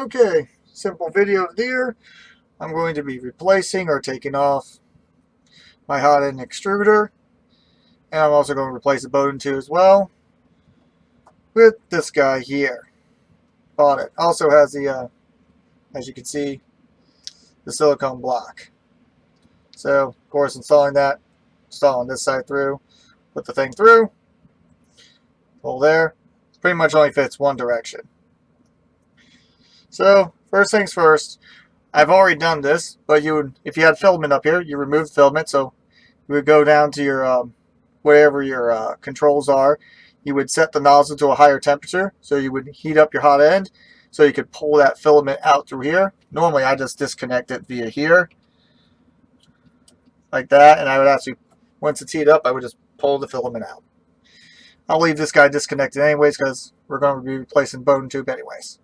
Okay, simple video there. I'm going to be replacing or taking off my hot end extruder. And I'm also going to replace the Bowden tube as well with this guy here. Bought it. Also has the, as you can see, the silicone block. So, of course, installing this side through, put the thing through, pull there. Pretty much only fits one direction. So, first things first, I've already done this, but if you had filament up here, you remove the filament. So you would go down to your wherever your controls are. You would set the nozzle to a higher temperature, so you would heat up your hot end, so you could pull that filament out through here. Normally, I just disconnect it via here, like that, and I would actually, once it's heated up, I would just pull the filament out. I'll leave this guy disconnected anyways, because we're going to be replacing Bowden tube anyways.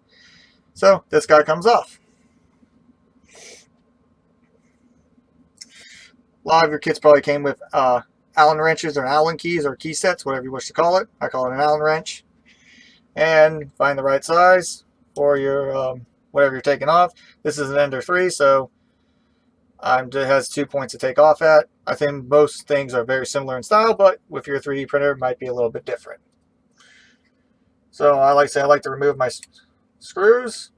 So this guy comes off. A lot of your kits probably came with Allen wrenches or Allen keys or key sets, whatever you wish to call it. I call it an Allen wrench. And find the right size for your whatever you're taking off. This is an Ender 3, so it has 2 points to take off at. I think most things are very similar in style, but with your 3D printer, it might be a little bit different. So I like to remove my screws.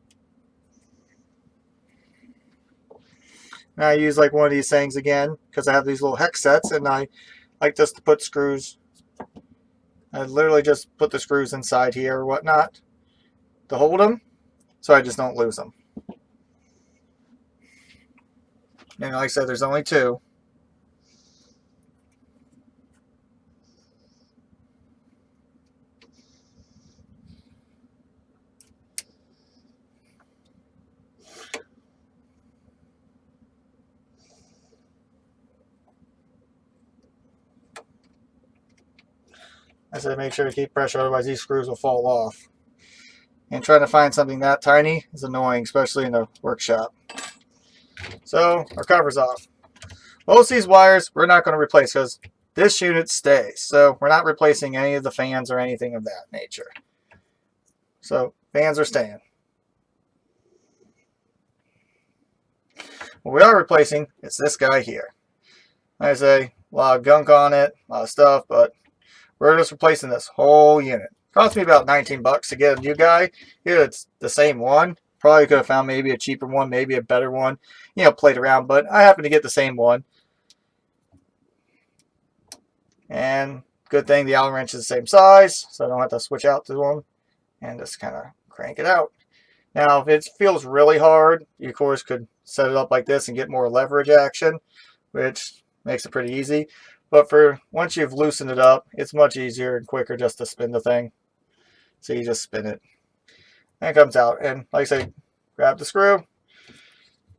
And I use like one of these things again because I have these little hex sets, and I like just to put screws. I literally just put the screws inside here or whatnot to hold them, so I just don't lose them. And like I said, there's only 2. I said make sure to keep pressure, otherwise these screws will fall off. And trying to find something that tiny is annoying, especially in the workshop. So our cover's off. Most of these wires we're not going to replace because this unit stays. So we're not replacing any of the fans or anything of that nature. So fans are staying. What we are replacing is this guy here. Like I say, a lot of gunk on it, a lot of stuff, but we're just replacing this whole unit. Cost me about 19 bucks to get a new guy. Here it's the same one. Probably could have found maybe a cheaper one, maybe a better one. You know, played around, but I happen to get the same one. And good thing the Allen wrench is the same size, so I don't have to switch out to them. And just kind of crank it out. Now, if it feels really hard, you of course could set it up like this and get more leverage action, which makes it pretty easy. But for once you've loosened it up, it's much easier and quicker just to spin the thing. So you just spin it. And it comes out. And like I say, grab the screw.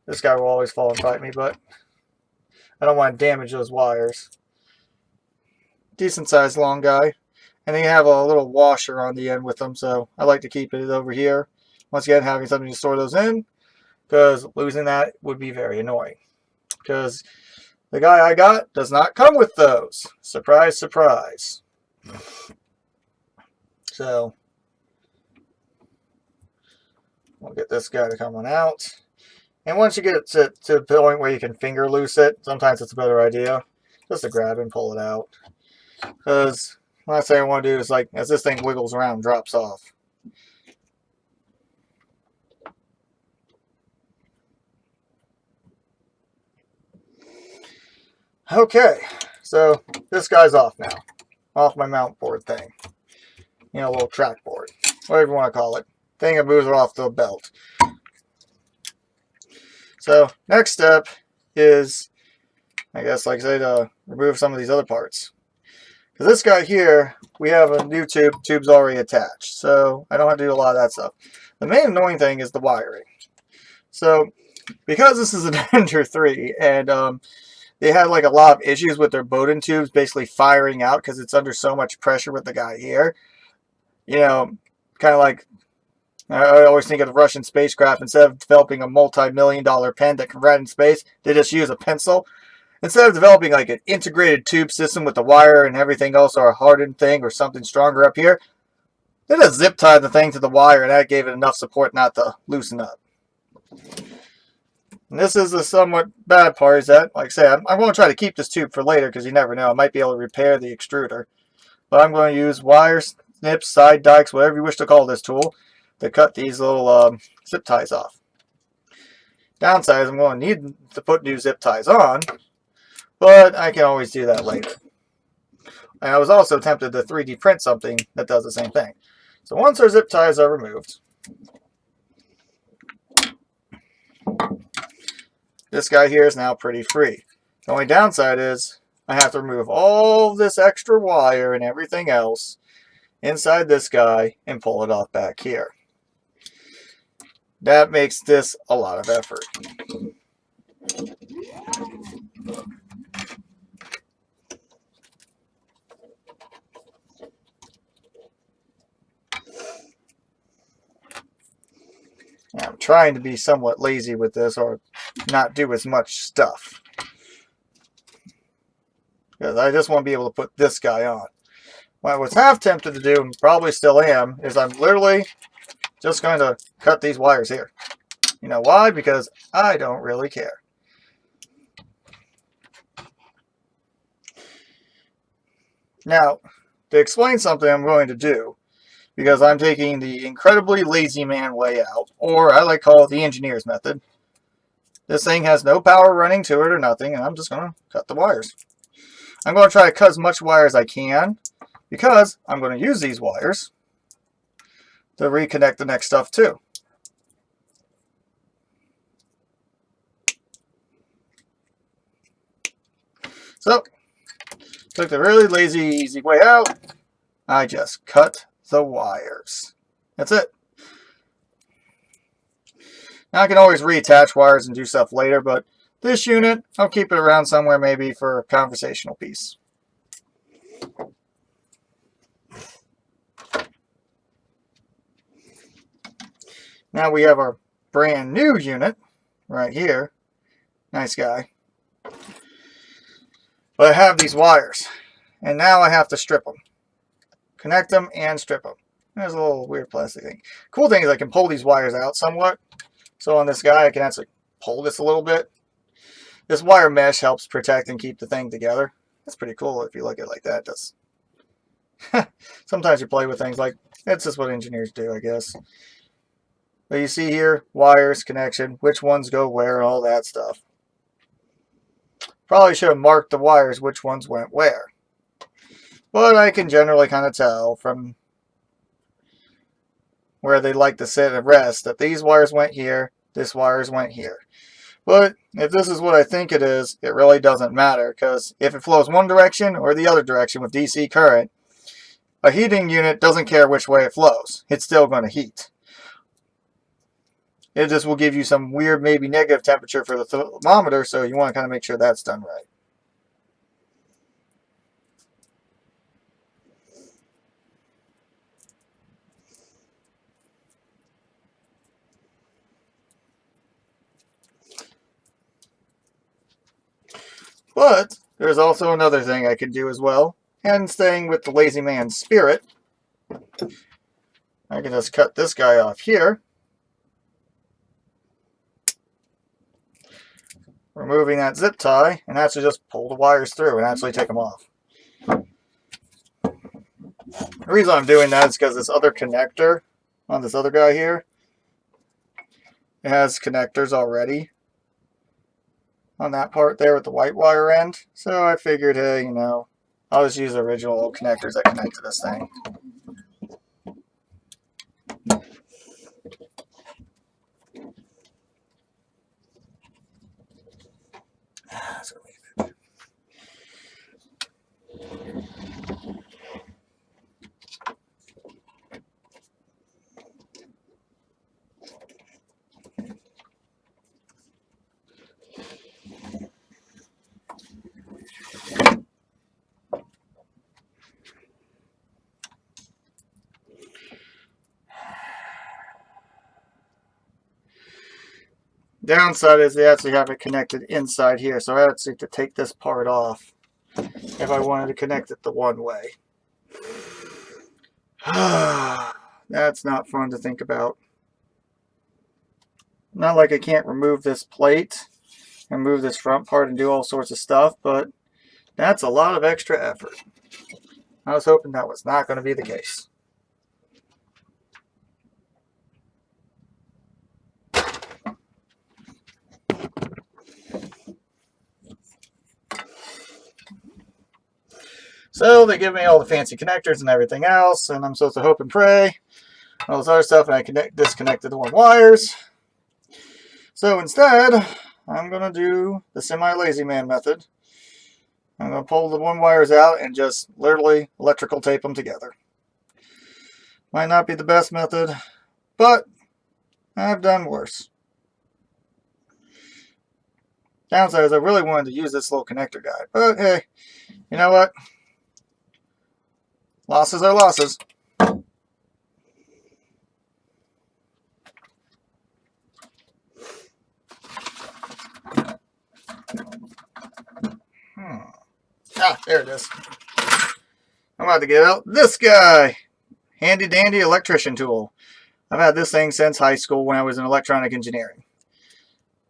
This guy will always fall and bite me, but I don't want to damage those wires. Decent sized long guy. And they have a little washer on the end with them, so I like to keep it over here. Once again, having something to store those in, because losing that would be very annoying. Because the guy I got does not come with those. Surprise, surprise. So, we'll get this guy to come on out. And once you get it to the point where you can finger loose it, sometimes it's a better idea just to grab and pull it out. Because last thing I want to do is, like, as this thing wiggles around, drops off. Okay, so this guy's off now. Off my mount board thing. You know, a little track board. Whatever you want to call it. Thing that moves off the belt. So, next step is, I guess, like I said, remove some of these other parts. Because this guy here, we have a new tube. Tube's already attached. So, I don't have to do a lot of that stuff. The main annoying thing is the wiring. So, because this is an Ender 3, and they had like a lot of issues with their Bowden tubes basically firing out because it's under so much pressure with the guy here. You know, kind of like, I always think of the Russian spacecraft. Instead of developing a multi-million-dollar pen that can write in space, they just use a pencil. Instead of developing like an integrated tube system with the wire and everything else, or a hardened thing or something stronger up here, It just zip tied the thing to the wire, and that gave it enough support not to loosen up. And this is the somewhat bad part, is that, like I said, I'm going to try to keep this tube for later because you never know. I might be able to repair the extruder. But I'm going to use wires, snips, side dikes, whatever you wish to call this tool, to cut these little zip ties off. Downside is I'm going to need to put new zip ties on, but I can always do that later. And I was also tempted to 3D print something that does the same thing. So once our zip ties are removed, this guy here is now pretty free. The only downside is I have to remove all this extra wire and everything else inside this guy and pull it off back here. That makes this a lot of effort. I'm trying to be somewhat lazy with this, or not do as much stuff, because I just want to be able to put this guy on. What I was half tempted to do, and probably still am, is I'm literally just going to cut these wires here. You know why? Because I don't really care. Now, to explain something I'm going to do, because I'm taking the incredibly lazy man way out, or I like to call it the engineer's method. This thing has no power running to it or nothing, and I'm just going to cut the wires. I'm going to try to cut as much wire as I can, because I'm going to use these wires to reconnect the next stuff too. So, took the really lazy, easy way out. I just cut the wires. That's it. Now I can always reattach wires and do stuff later, but this unit, I'll keep it around somewhere maybe for a conversational piece. Now we have our brand new unit right here. Nice guy. But I have these wires, and now I have to strip them. Connect them and strip them. There's a little weird plastic thing. Cool thing is I can pull these wires out somewhat. So on this guy I can actually pull this a little bit. This wire mesh helps protect and keep the thing together. That's pretty cool if you look at it like that. Does. Sometimes you play with things like, that's just what engineers do, I guess. But you see here, wires, connection, which ones go where, and all that stuff. Probably should have marked the wires which ones went where. But I can generally kind of tell from where they like to sit and rest that these wires went here, this wires went here. But if this is what I think it is, it really doesn't matter, because if it flows one direction or the other direction with DC current, a heating unit doesn't care which way it flows. It's still going to heat. It just will give you some weird, maybe negative temperature for the thermometer, so you want to kind of make sure that's done right. But there's also another thing I can do as well. And staying with the lazy man's spirit, I can just cut this guy off here, removing that zip tie, and actually just pull the wires through and actually take them off. The reason I'm doing that is because this other connector on this other guy here, it has connectors already on that part there with the white wire end. So I figured, hey, you know, I'll just use the original connectors that connect to this thing. Downside is they actually have it connected inside here, so I actually have to take this part off if I wanted to connect it the one way. That's not fun to think about. Not like I can't remove this plate and move this front part and do all sorts of stuff, but that's a lot of extra effort. I was hoping that was not going to be the case. So they give me all the fancy connectors and everything else, and I'm supposed to hope and pray all this other stuff, and I disconnected the one wires. So instead, I'm going to do the semi-lazy man method. I'm going to pull the one wires out and just literally electrical tape them together. Might not be the best method, but I've done worse. Downside is I really wanted to use this little connector guide, but hey, you know what? Losses are losses. Ah, there it is. I'm about to get out this guy. Handy dandy electrician tool. I've had this thing since high school when I was in electronic engineering.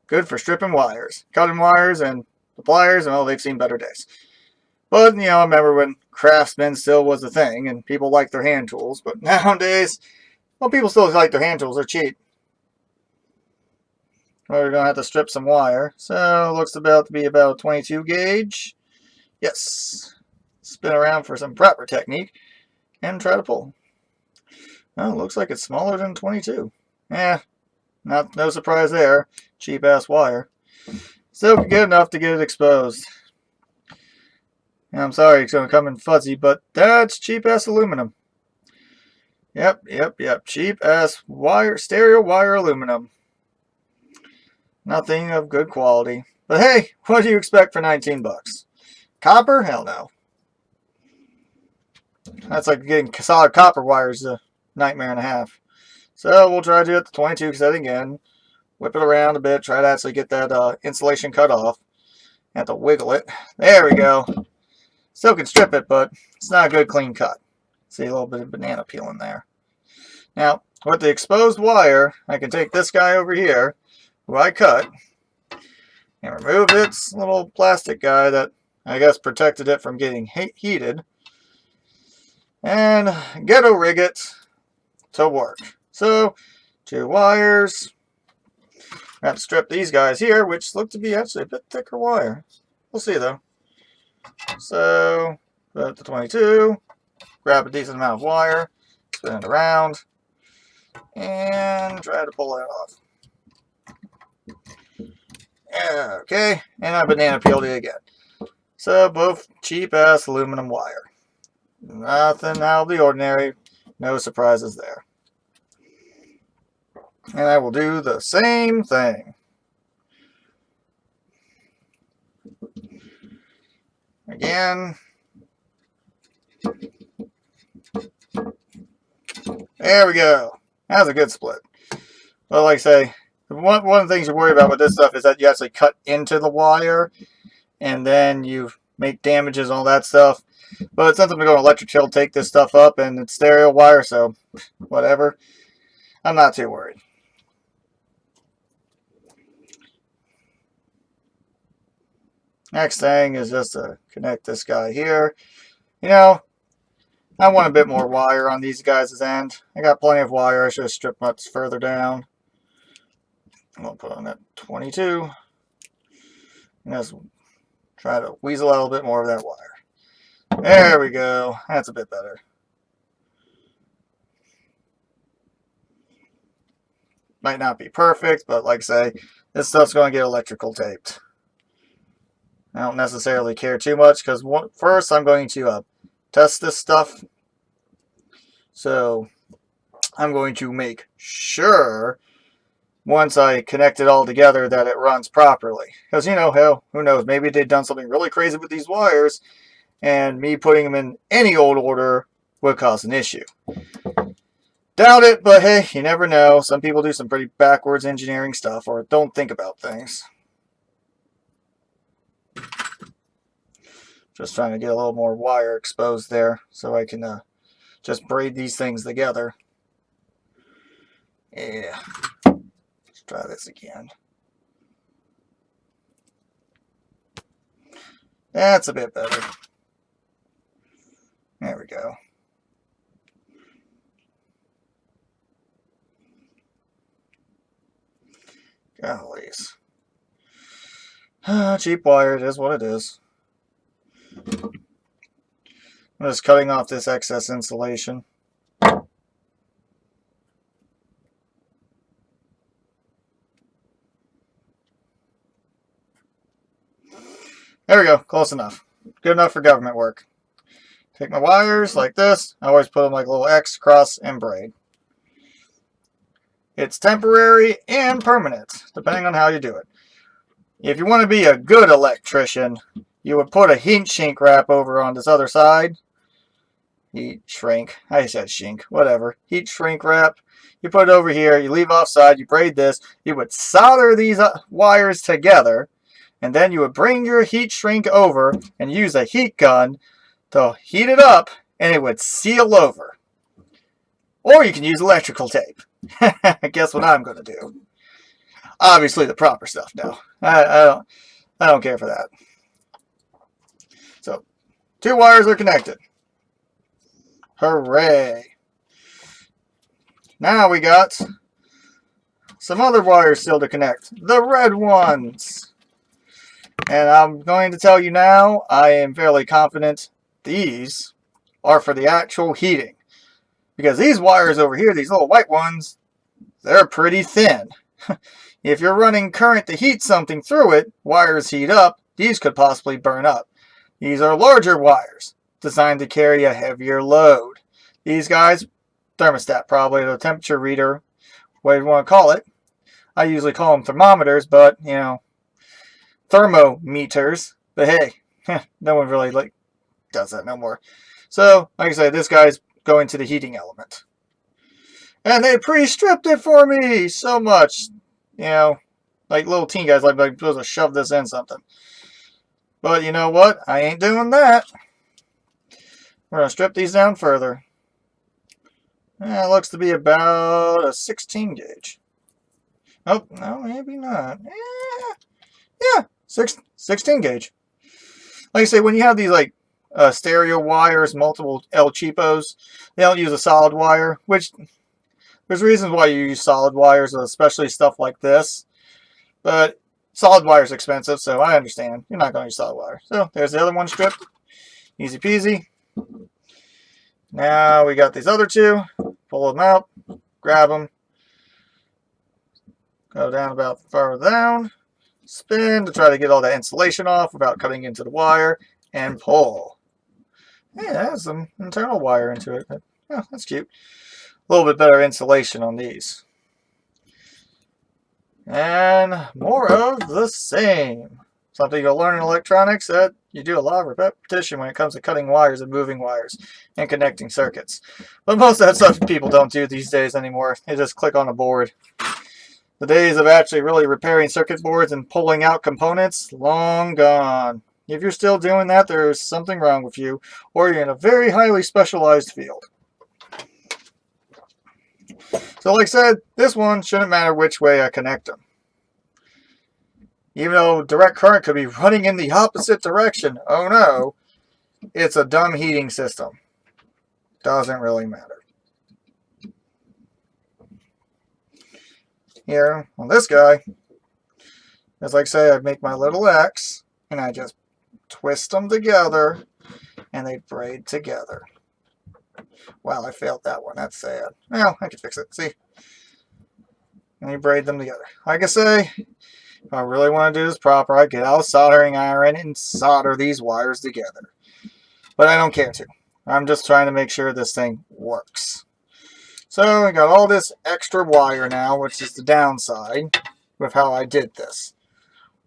Good for stripping wires, cutting wires, and the pliers, and well, they've seen better days. But, you know, I remember when Craftsman still was a thing, and people liked their hand tools. But nowadays, well, people still like their hand tools. They're cheap. We're going to have to strip some wire. So, it looks about to be about 22 gauge. Yes. Spin around for some proper technique, and try to pull. Well, it looks like it's smaller than 22. No surprise there. Cheap ass wire. Still can get enough to get it exposed. And I'm sorry it's going to come in fuzzy, but that's cheap ass aluminum. Yep. Cheap ass wire, stereo wire aluminum. Nothing of good quality. But hey, what do you expect for 19 bucks? Copper? Hell no. That's like getting solid copper wires a nightmare and a half. So we'll try to do it the 22 set again. Whip it around a bit. Try to actually get that insulation cut off. Have to wiggle it. There we go. Still can strip it, but it's not a good clean cut. See a little bit of banana peel in there. Now, with the exposed wire, I can take this guy over here, who I cut, and remove its little plastic guy that I guess protected it from getting heated, and ghetto rig it to work. So, 2 wires. I have to strip these guys here, which look to be actually a bit thicker wire. We'll see though. So, put it to 22, grab a decent amount of wire, spin it around, and try to pull that off. Okay, and I banana peeled it again. So, both cheap ass aluminum wire. Nothing out of the ordinary, no surprises there. And I will do the same thing. Again. There we go. That was a good split. But like I say, one of the things you worry about with this stuff is that you actually cut into the wire and then you make damages and all that stuff. But since I'm going to go electric chill, take this stuff up, and it's stereo wire, so whatever. I'm not too worried. Next thing is just to connect this guy here. You know, I want a bit more wire on these guys' end. I got plenty of wire. I should have stripped much further down. I'm going to put on that 22. And just try to weasel out a little bit more of that wire. There we go. That's a bit better. Might not be perfect, but like I say, this stuff's going to get electrical taped. I don't necessarily care too much because first I'm going to test this stuff. So I'm going to make sure once I connect it all together that it runs properly. Because, you know, hell, who knows, maybe they've done something really crazy with these wires and me putting them in any old order would cause an issue. Doubt it, but hey, you never know. Some people do some pretty backwards engineering stuff or don't think about things. Just trying to get a little more wire exposed there so I can just braid these things together. Yeah. Let's try this again. That's a bit better. There we go. Gollies. Cheap wire, it is what it is. I'm just cutting off this excess insulation. There we go, close enough. Good enough for government work. Take my wires like this. I always put them like a little X, cross, and braid. It's temporary and permanent, depending on how you do it. If you want to be a good electrician, you would put a heat shrink wrap over on this other side. Heat shrink. I said shrink. Whatever. Heat shrink wrap. You put it over here. You leave offside. You braid this. You would solder these wires together. And then you would bring your heat shrink over and use a heat gun to heat it up. And it would seal over. Or you can use electrical tape. Guess what I'm going to do? Obviously the proper stuff now. I don't care for that. So, 2 wires are connected. Hooray. Now we got some other wires still to connect. The red ones. And I'm going to tell you now, I am fairly confident these are for the actual heating. Because these wires over here, these little white ones, they're pretty thin. If you're running current to heat something through it, wires heat up, these could possibly burn up. These are larger wires, designed to carry a heavier load. These guys, thermostat probably, the temperature reader, whatever you want to call it. I usually call them thermometers, but, you know, thermometers. But hey, no one really does that no more. So, like I said, this guy's going to the heating element. And they pre-stripped it for me so much. You know, like little teen guys like supposed to shove this in something. But you know what? I ain't doing that. We're going to strip these down further. It looks to be about a 16 gauge. Oh, no, maybe not. Yeah, 16 gauge. Like I say, when you have these like stereo wires, multiple El Cheapos, they don't use a solid wire, which there's reasons why you use solid wires, especially stuff like this. But solid wire is expensive, so I understand. You're not going to use solid wire. So there's the other one stripped. Easy peasy. Now we got these other 2. Pull them out. Grab them. Go down about further down. Spin to try to get all that insulation off without cutting into the wire. And pull. Yeah, that has some internal wire into it. Oh, that's cute. A little bit better insulation on these. And more of the same. Something you'll learn in electronics, that you do a lot of repetition when it comes to cutting wires and moving wires and connecting circuits. But most of that stuff people don't do these days anymore. They just click on a board. The days of actually really repairing circuit boards and pulling out components, long gone. If you're still doing that, there's something wrong with you, or you're in a very highly specialized field. So like I said, this one shouldn't matter which way I connect them. Even though direct current could be running in the opposite direction. Oh no, it's a dumb heating system. Doesn't really matter. Here, on this guy, as like I say, I make my little X, and I just twist them together, and they braid together. Wow, I failed that one. That's sad. Well, I can fix it. See? And you braid them together. Like I say, if I really want to do this proper, I get out a soldering iron and solder these wires together. But I don't care to. I'm just trying to make sure this thing works. So I got all this extra wire now, which is the downside with how I did this.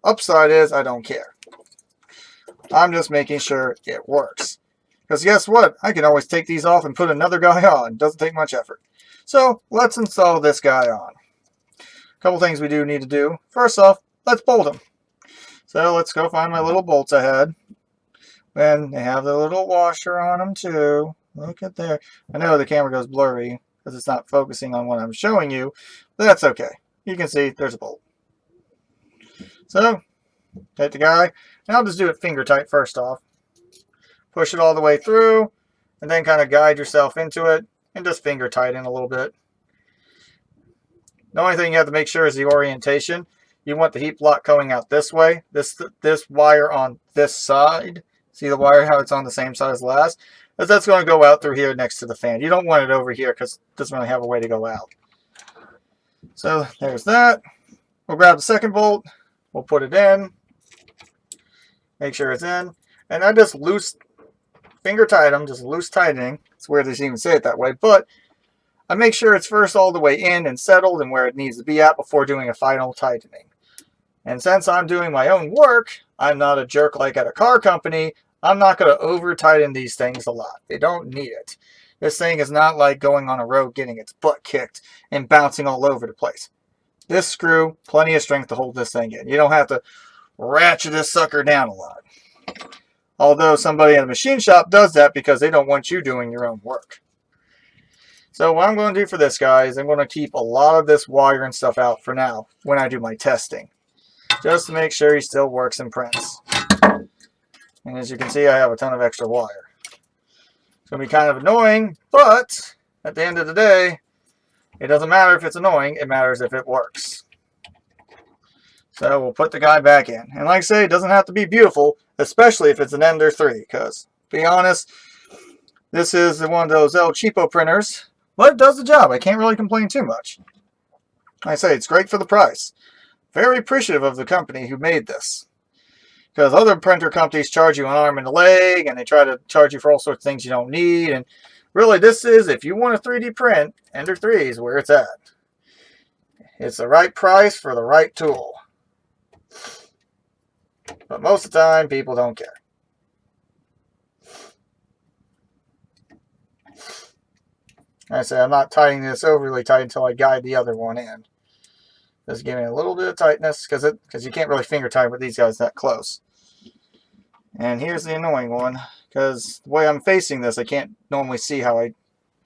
Upside is I don't care. I'm just making sure it works. Because guess what? I can always take these off and put another guy on. Doesn't take much effort. So let's install this guy on. A couple things we do need to do. First off, let's bolt them. So let's go find my little bolts I had. And they have the little washer on them too. Look at there. I know the camera goes blurry. because it's not focusing on what I'm showing you, but that's okay. You can see there's a bolt. So, take the guy, and I'll just do it finger tight first off. Push it all the way through, and then kind of guide yourself into it, and just finger tighten a little bit. The only thing you have to make sure is the orientation. You want the heat block going out this way. This wire on this side. See the wire, how it's on the same side as last? That's going to go out through here next to the fan. You don't want it over here because it doesn't really have a way to go out. So there's that. We'll grab the second bolt. We'll put it in. Make sure it's in. And I just loose finger tight them, just loose tightening. It's weird they even say it that way, but I make sure it's first all the way in and settled and where it needs to be at before doing a final tightening. And since I'm doing my own work, I'm not a jerk like at a car company. I'm not going to over tighten these things a lot. They don't need it. This thing is not like going on a road getting its butt kicked and bouncing all over the place. This screw, plenty of strength to hold this thing in. You don't have to ratchet this sucker down a lot. Although somebody in a machine shop does that because they don't want you doing your own work. So what I'm going to do for this guy is I'm going to keep a lot of this wire and stuff out for now when I do my testing. Just to make sure he still works and prints. And as you can see, I have a ton of extra wire. It's going to be kind of annoying, but at the end of the day, it doesn't matter if it's annoying, it matters if it works. So we'll put the guy back in. And like I say, it doesn't have to be beautiful, especially if it's an Ender 3, because, to be honest, this is one of those El Cheapo printers, but it does the job. I can't really complain too much. Like I say, it's great for the price. Very appreciative of the company who made this. Because other printer companies charge you an arm and a leg, and they try to charge you for all sorts of things you don't need. And really, this is, if you want a 3D print, Ender 3 is where it's at. It's the right price for the right tool. But most of the time, people don't care. Like I say, I'm not tightening this overly tight until I guide the other one in. Just giving it a little bit of tightness because you can't really finger tighten with these guys that close. And here's the annoying one, because the way I'm facing this, I can't normally see how I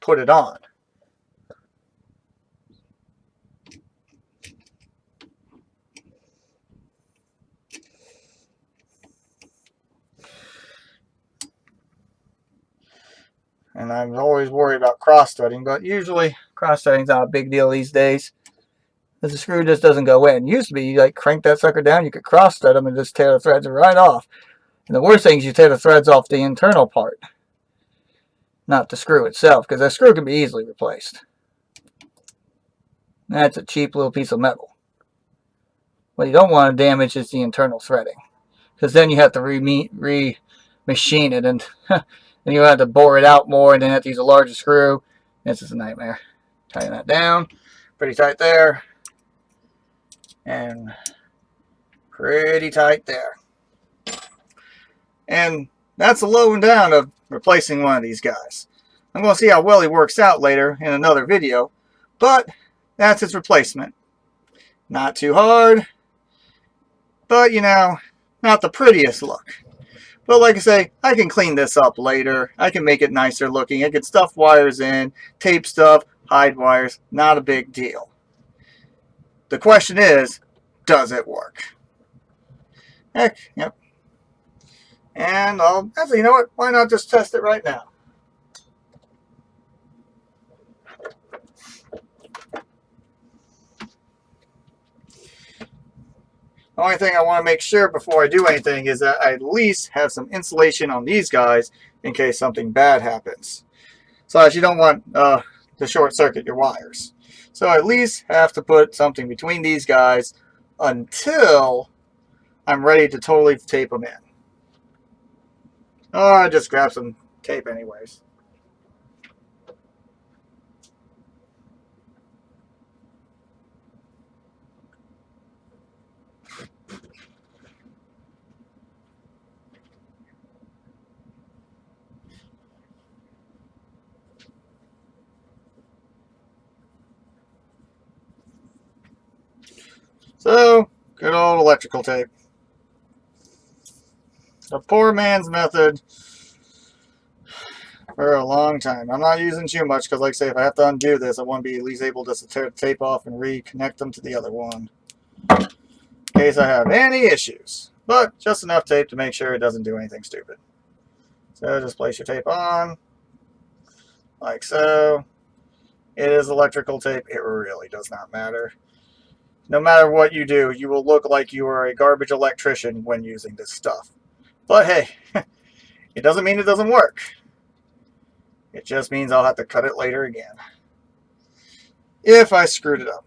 put it on. And I'm always worried about cross-threading, but usually cross-threading is not a big deal these days. Because the screw just doesn't go in. It used to be, you like crank that sucker down, you could cross-thread them and just tear the threads right off. And the worst thing is you tear the threads off the internal part, not the screw itself, because that screw can be easily replaced. That's a cheap little piece of metal. What you don't want to damage is the internal threading, because then you have to re-machine it, and then you have to bore it out more, and then have to use a larger screw. This is a nightmare. Tighten that down. Pretty tight there. And pretty tight there. And that's the low and down of replacing one of these guys. I'm going to see how well he works out later in another video, but that's his replacement. Not too hard, but you know, not the prettiest look. But like I say, I can clean this up later. I can make it nicer looking. I can stuff wires in, tape stuff, hide wires. Not a big deal. The question is, does it work? Heck, yep. And actually, you know what? Why not just test it right now? The only thing I want to make sure before I do anything is that I at least have some insulation on these guys in case something bad happens. So that you don't want to short circuit your wires. So I at least have to put something between these guys until I'm ready to totally tape them in. Oh, I just grab some tape anyways. So, good old electrical tape. The poor man's method for a long time. I'm not using too much because, like I say, if I have to undo this, I want to be at least able to tear the tape off and reconnect them to the other one in case I have any issues. But just enough tape to make sure it doesn't do anything stupid. So just place your tape on, like so. It is electrical tape. It really does not matter. No matter what you do, you will look like you are a garbage electrician when using this stuff. But hey, it doesn't mean it doesn't work. It just means I'll have to cut it later again, if I screwed it up.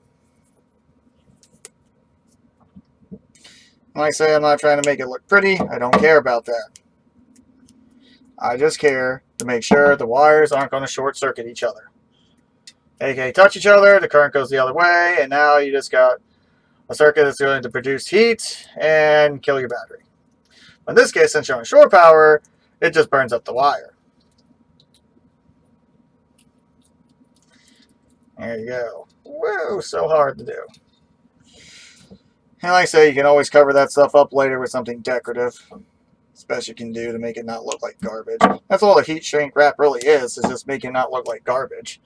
Like I say, I'm not trying to make it look pretty. I don't care about that. I just care to make sure the wires aren't going to short circuit each other. Okay, touch each other, the current goes the other way, and now you just got a circuit that's going to produce heat and kill your battery. In this case, since you're on shore power, it just burns up the wire. There you go. Whoa, so hard to do. And like I say, you can always cover that stuff up later with something decorative. It's best you can do to make it not look like garbage. That's all the heat shrink wrap really is just make it not look like garbage.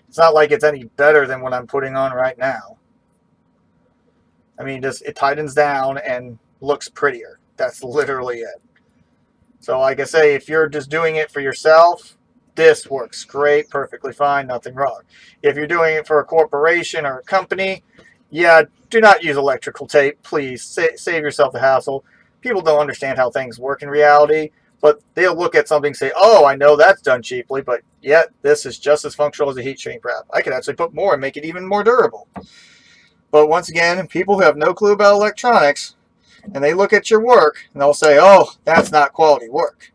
It's not like it's any better than what I'm putting on right now. I mean, just it tightens down and looks prettier. That's literally it. So like I say, if you're just doing it for yourself, this works great, perfectly fine, nothing wrong. If you're doing it for a corporation or a company, yeah, do not use electrical tape, please. Save yourself the hassle. People don't understand how things work in reality, but they'll look at something and say, oh, I know that's done cheaply, but yet this is just as functional as a heat shrink wrap. I could actually put more and make it even more durable. But once again, people who have no clue about electronics, and they look at your work, and they'll say, oh, that's not quality work.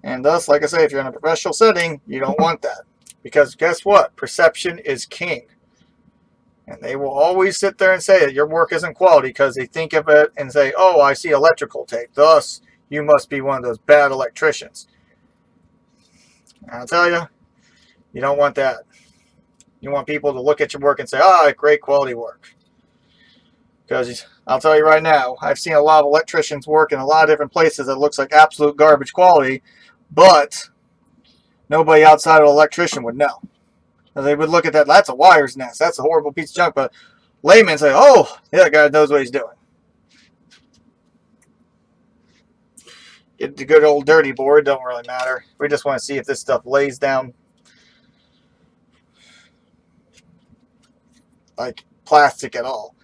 And thus, like I say, if you're in a professional setting, you don't want that. Because guess what? Perception is king. And they will always sit there and say that your work isn't quality because they think of it and say, oh, I see electrical tape. Thus, you must be one of those bad electricians. And I'll tell you, you don't want that. You want people to look at your work and say, ah, great quality work. Because I'll tell you right now, I've seen a lot of electricians work in a lot of different places that looks like absolute garbage quality, but nobody outside of an electrician would know. They would look at that, that's a wire's nest, that's a horrible piece of junk, but laymen say, oh, yeah, that guy knows what he's doing. Get the good old dirty board, don't really matter. We just want to see if this stuff lays down like plastic at all.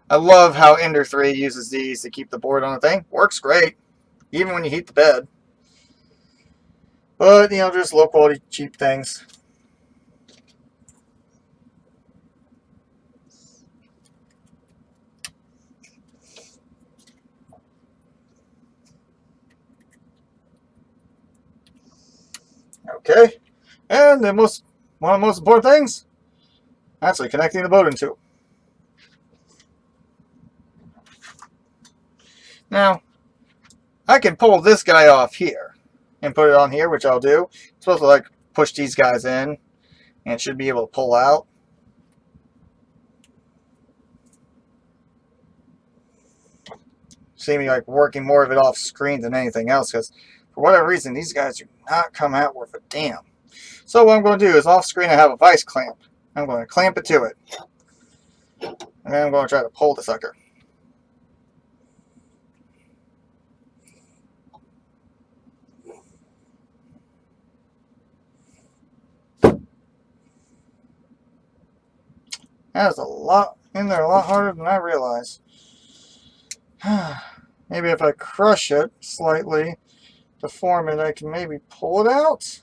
I love how Ender 3 uses these to keep the board on the thing. Works great, even when you heat the bed. But, you know, just low quality, cheap things. Okay, and one of the most important things, actually connecting the boat into it. Now, I can pull this guy off here and put it on here, which I'll do. I'm supposed to like push these guys in and it should be able to pull out. See me like working more of it off screen than anything else because for whatever reason these guys do not come out worth a damn. So what I'm going to do is off screen I have a vice clamp. I'm going to clamp it to it. And then I'm going to try to pull the sucker. That is a lot in there, a lot harder than I realized. Maybe if I crush it slightly to form it, I can maybe pull it out.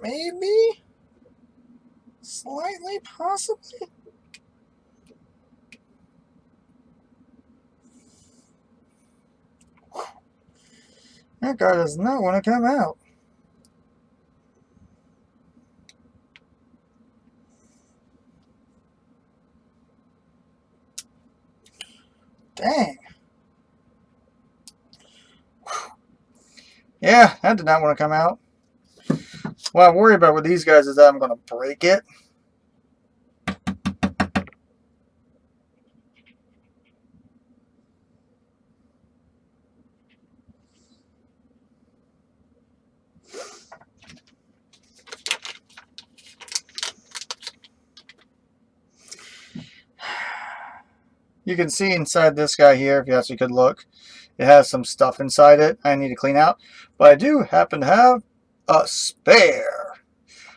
Maybe? Slightly, possibly? That guy does not want to come out. Dang. Yeah, that did not want to come out. What I worry about with these guys is that I'm going to break it. you can see inside this guy here, if you actually could look, it has some stuff inside it I need to clean out. But I do happen to have a spare.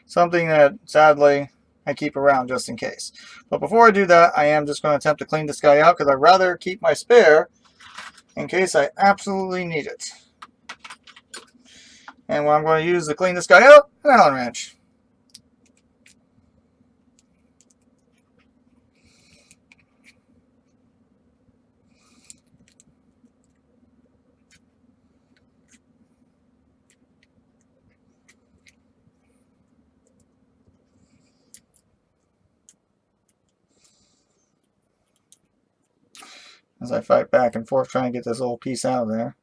Something that, sadly, I keep around just in case. But before I do that, I am just going to attempt to clean this guy out because I'd rather keep my spare in case I absolutely need it. And what I'm going to use to clean this guy out, an Allen wrench. As I fight back and forth trying to get this little piece out of there.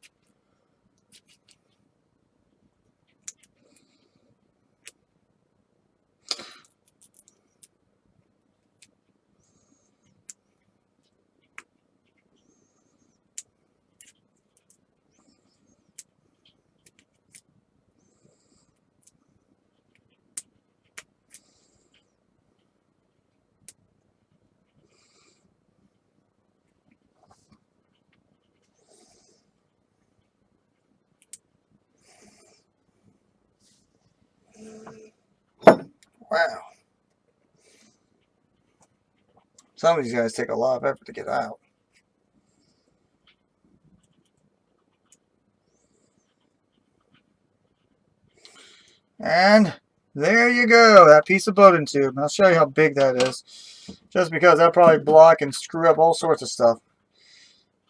Wow. Some of these guys take a lot of effort to get out. And there you go, that piece of bowden tube. I'll show you how big that is. Just because that'll probably block and screw up all sorts of stuff.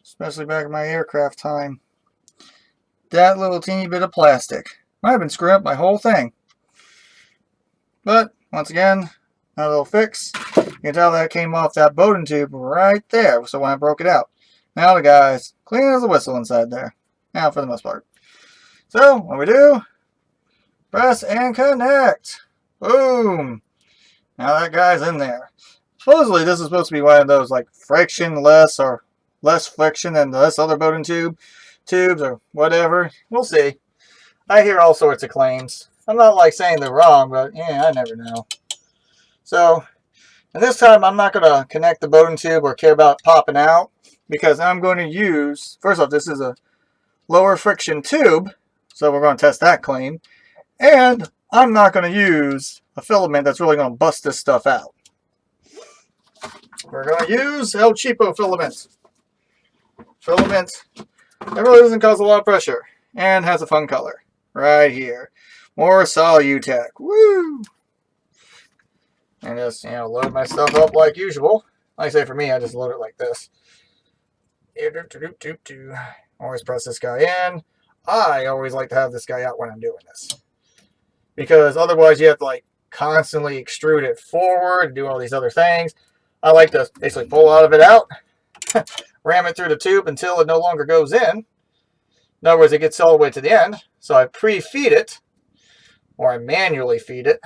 Especially back in my aircraft time. That little teeny bit of plastic. Might have been screwing up my whole thing. But, once again, a little fix. You can tell that came off that bowden tube right there. So when I broke it out. Now the guy's clean as a whistle inside there. Now for the most part. So, what we do, press and connect. Boom. Now that guy's in there. Supposedly this is supposed to be one of those like frictionless or less friction than this other bowden tubes or whatever. We'll see. I hear all sorts of claims. I'm not like saying they're wrong, but yeah, I never know. So, and this time I'm not going to connect the bowden tube or care about popping out because I'm going to use, first off, this is a lower friction tube, so we're going to test that claim. And I'm not going to use a filament that's really going to bust this stuff out. We're going to use El Cheapo filament. Filament that really doesn't cause a lot of pressure and has a fun color right here. More Solutech. Woo! And just, load my stuff up like usual. Like I say, for me, I just load it like this. Always press this guy in. I always like to have this guy out when I'm doing this. Because otherwise you have to like constantly extrude it forward and do all these other things. I like to basically pull out of it out, ram it through the tube until it no longer goes in. In other words, it gets all the way to the end. So I pre-feed it, or I manually feed it.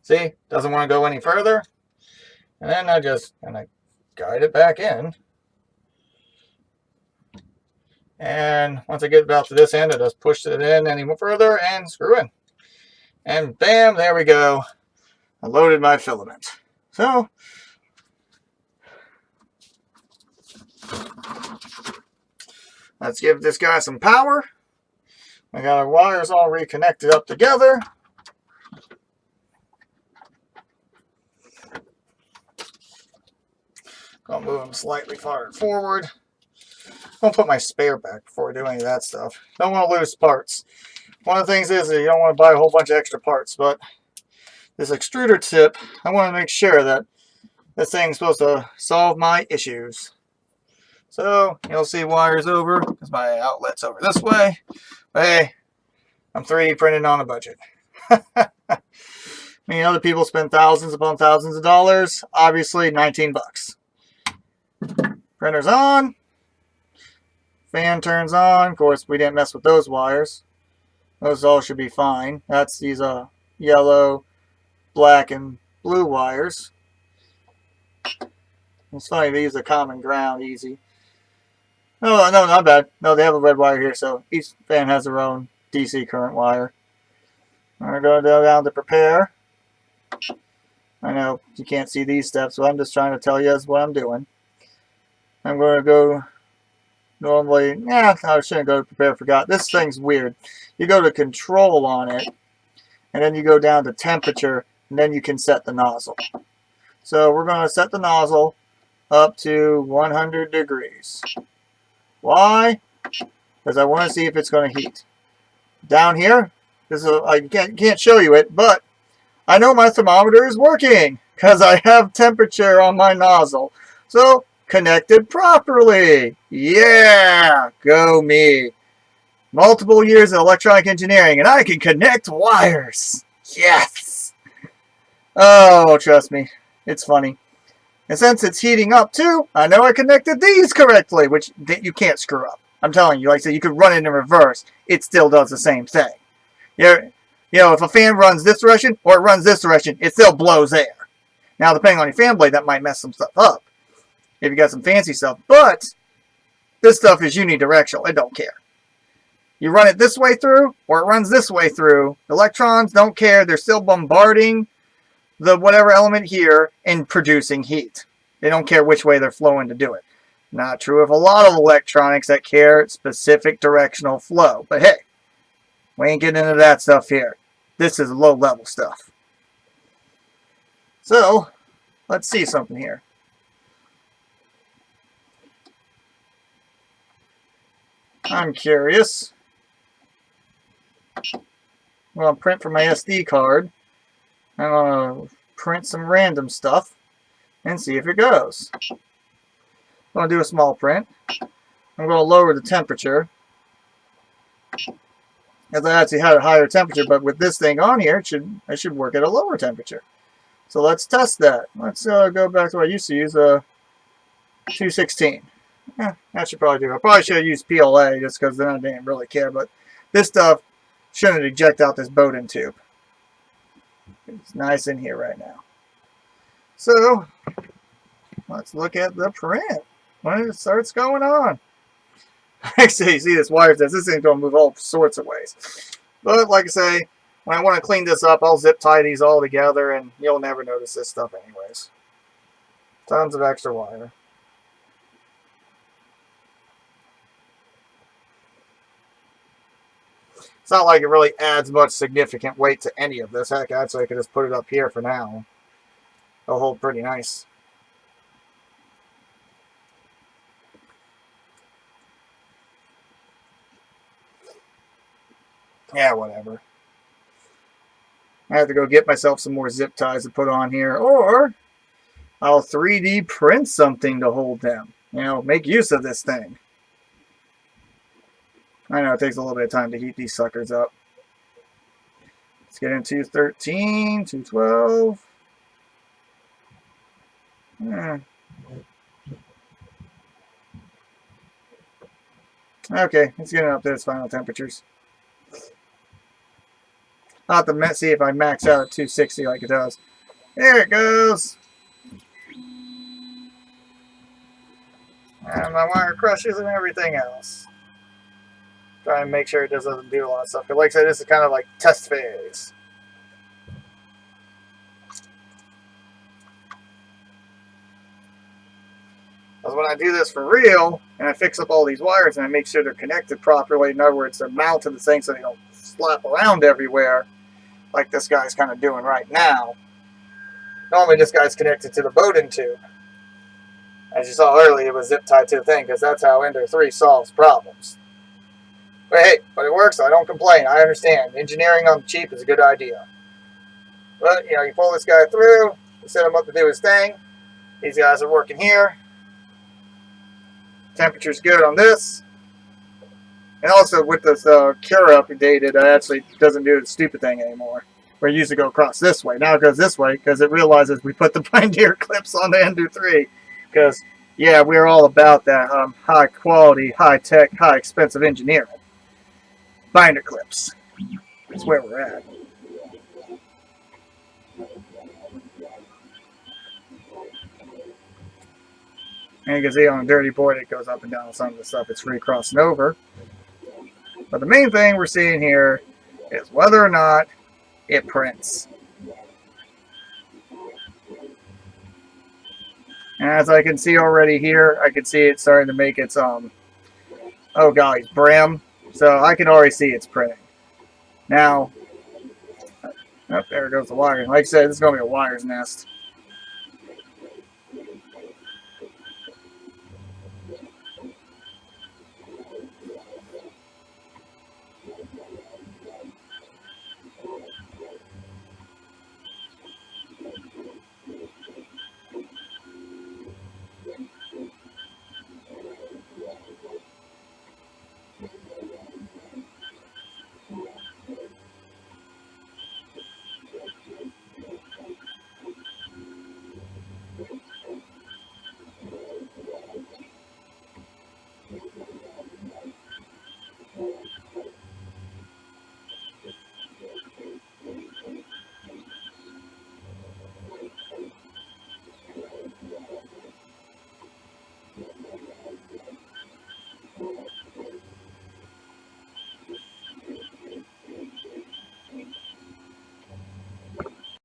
See, doesn't want to go any further. And then I just kind of guide it back in. And once I get about to this end, I just push it in any further and screw in. And bam, there we go. I loaded my filament. So, let's give this guy some power. I got our wires all reconnected up together. Gonna move them slightly farther forward. I'll put my spare back before I do any of that stuff. Don't want to lose parts. One of the things is that you don't want to buy a whole bunch of extra parts, but this extruder tip, I want to make sure that this thing's supposed to solve my issues. So, you'll see wires over, because my outlet's over this way. But hey, I'm 3D printing on a budget. I mean, other people spend thousands upon thousands of dollars. Obviously, 19 bucks. Printer's on. Fan turns on. Of course, we didn't mess with those wires. Those all should be fine. That's these yellow, black, and blue wires. It's funny, they use the common ground easy. Oh, no, not bad. No, they have a red wire here, so each fan has their own DC current wire. We're going to go down to prepare. I know you can't see these steps, so I'm just trying to tell you what I'm doing. I'm going to go normally, I shouldn't go to prepare forgot. This thing's weird. You go to control on it, and then you go down to temperature, and then you can set the nozzle. So we're going to set the nozzle up to 100 degrees. Why? Because I want to see if it's going to heat. Down here, I can't show you it, but I know my thermometer is working because I have temperature on my nozzle. So, connected properly. Yeah, go me. Multiple years of electronic engineering, and I can connect wires. Yes. Oh, trust me, it's funny. And since it's heating up too, I know I connected these correctly, which you can't screw up. I'm telling you, like I said, you could run it in reverse. It still does the same thing. You know, if a fan runs this direction or it runs this direction, it still blows air. Now, depending on your fan blade, that might mess some stuff up if you got some fancy stuff. But this stuff is unidirectional. It don't care. You run it this way through or it runs this way through. Electrons don't care. They're still bombarding the whatever element here and producing heat. They don't care which way they're flowing to do it. Not true of a lot of electronics that care specific directional flow. But hey, we ain't getting into that stuff here. This is low level stuff. So, let's see something here. I'm curious. I'm going to print from my SD card. I'm going to print some random stuff and see if it goes. I'm going to do a small print. I'm going to lower the temperature. As I actually had a higher temperature, but with this thing on here, I should work at a lower temperature. So let's test that. Let's go back to what I used to use, 216. That should probably do. I probably should have used PLA just because then I didn't really care, but this stuff shouldn't eject out this Bowden tube. It's nice in here right now. So, let's look at the print when it starts going on. Actually, you see this wire test. This thing's going to move all sorts of ways. But, like I say, when I want to clean this up, I'll zip tie these all together, and you'll never notice this stuff anyways. Tons of extra wire. It's not like it really adds much significant weight to any of this. Heck, actually, I could just put it up here for now. It'll hold pretty nice. Yeah, whatever. I have to go get myself some more zip ties to put on here, or I'll 3D print something to hold them. You know, make use of this thing. I know it takes a little bit of time to heat these suckers up. Let's get into 213, 212. Okay, it's getting up to its final temperatures. I'll have to see if I max out at 260 like it does. There it goes. And my wire crushes and everything else. Try and make sure it doesn't do a lot of stuff. But like I said, this is kind of like test phase. Because when I do this for real, and I fix up all these wires and I make sure they're connected properly, in other words, they're mounted to the thing so they don't slap around everywhere, like this guy's kind of doing right now. Normally this guy's connected to the Bowden tube. As you saw earlier, it was zip tied to the thing because that's how Ender 3 solves problems. But hey, but it works, so I don't complain. I understand. Engineering on the cheap is a good idea. But, you know, you pull this guy through, you set him up to do his thing. These guys are working here. Temperature's good on this. And also with this cure updated, it actually doesn't do the stupid thing anymore. Where it used to go across this way. Now it goes this way because it realizes we put the binder clips on the Ender 3. Because, yeah, we're all about that high quality, high tech, high expensive engineering. Binder clips. That's where we're at. And you can see on a dirty board it goes up and down some of the stuff it's free crossing over. But the main thing we're seeing here is whether or not it prints. And as I can see already here, I can see it starting to make its, oh golly, brim. So I can already see it's printing. Now, oh, there goes the wire. Like I said, this is going to be a wire's nest.